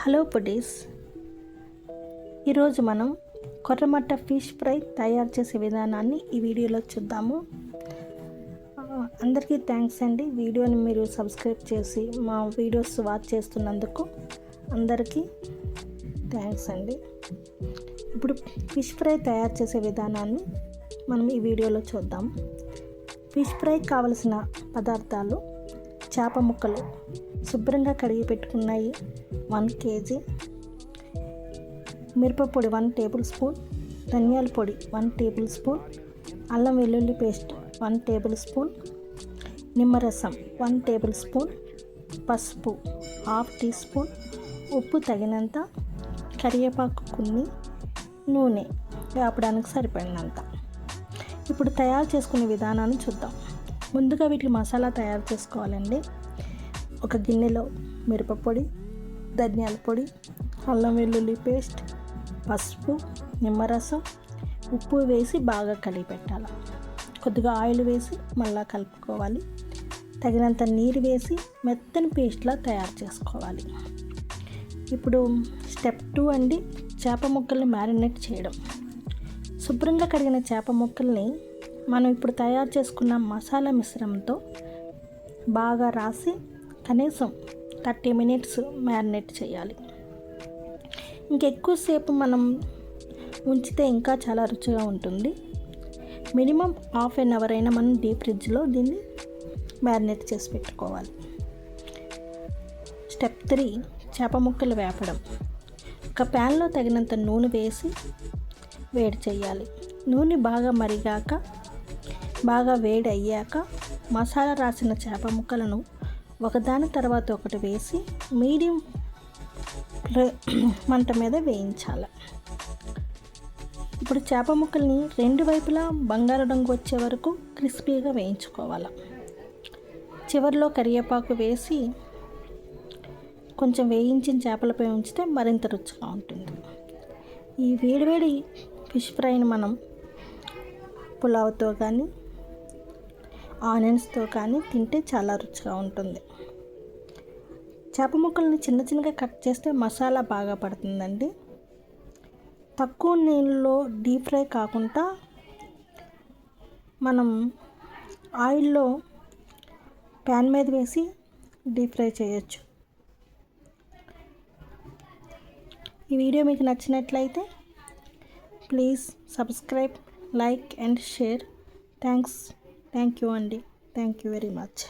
Hello పుడీస్, ఈరోజు మనం కొర్రమట్ట fish fry తయారు చేసే విధానాన్ని ఈ వీడియోలో చూద్దాము. అందరికీ థ్యాంక్స్ అండి. వీడియోని మీరు సబ్స్క్రైబ్ చేసి మా వీడియోస్ వాచ్ చేస్తున్నందుకు అందరికీ థ్యాంక్స్ అండి. ఇప్పుడు ఫిష్ ఫ్రై తయారు చేసే విధానాన్ని మనం ఈ వీడియోలో చూద్దాం. ఫిష్ ఫ్రై కావలసిన పదార్థాలు: చేప ముక్కలు శుభ్రంగా కడిగి పెట్టుకున్నాయి 1 kg, మిరపపొడి 1 టేబుల్ స్పూన్, ధనియాల పొడి 1 టేబుల్ స్పూన్, అల్లం వెల్లుల్లి పేస్ట్ 1 టేబుల్ స్పూన్, నిమ్మరసం 1 టేబుల్ స్పూన్, పసుపు 1/2 టీ స్పూన్, ఉప్పు తగినంత, కరివేపాకు కొన్ని, నూనె వేపడానికి సరిపడినంత. ఇప్పుడు తయారు చేసుకునే విధానాన్ని చూద్దాం. ముందుగా వీటికి మసాలా తయారు చేసుకోవాలండి. ఒక గిన్నెలో మిరపపొడి, ధనియాల పొడి, అల్లం వెల్లుల్లి పేస్ట్, పసుపు, నిమ్మరసం, ఉప్పు వేసి బాగా కలిపి పెట్టాలి. కొద్దిగా ఆయిల్ వేసి మళ్ళీ కలుపుకోవాలి. తగినంత నీరు వేసి మెత్తని పేస్ట్లా తయారు చేసుకోవాలి. ఇప్పుడు స్టెప్ 2 అండి, చేప ముక్కల్ని మ్యారినేట్ చేయడం. శుభ్రంగా కడిగిన చేప ముక్కల్ని మనం ఇప్పుడు తయారు చేసుకున్న మసాలా మిశ్రమంతో బాగా రాసి కనీసం 30 minutes మ్యారినేట్ చేయాలి. ఇంకెక్కువసేపు మనం ఉంచితే ఇంకా చాలా రుచిగా ఉంటుంది. మినిమం 1/2 hour అయినా మనం డీప్ ఫ్రిడ్జ్లో దీన్ని మ్యారినేట్ చేసి పెట్టుకోవాలి. స్టెప్ 3, చేప ముక్కలు వేపడం. ఒక ప్యాన్లో తగినంత నూనె వేసి వేడి చేయాలి. నూనె బాగా మరిగాక, బాగా వేడి అయ్యాక మసాలా రాసిన చేప ముక్కలను ఒకదాని తర్వాత ఒకటి వేసి మీడియం మంట మీద వేయించాలి. ఇప్పుడు చేప ముక్కల్ని 2 వైపులా బంగారు రంగు వచ్చే వరకు క్రిస్పీగా వేయించుకోవాలి. చివరిలో కరివేపాకు వేసి కొంచెం వేయించిన చేపలపై ఉంచితే మరింత రుచిగా ఉంటుంది. ఈ వేడివేడి ఫిష్ ఫ్రైని మనం పులావ్తో కానీ ఆనియన్స్తో కానీ తింటే చాలా రుచిగా ఉంటుంది. చేప ముక్కల్ని చిన్న చిన్నగా కట్ చేస్తే మసాలా బాగా పడుతుందండి. తక్కువ నీళ్ళలో డీప్ ఫ్రై కాకుండా మనం ఆయిల్లో ప్యాన్ మీద వేసి డీప్ ఫ్రై చేయొచ్చు. ఈ వీడియో మీకు నచ్చినట్లయితే please subscribe, like and share. Thank you అండి. Thank you very much.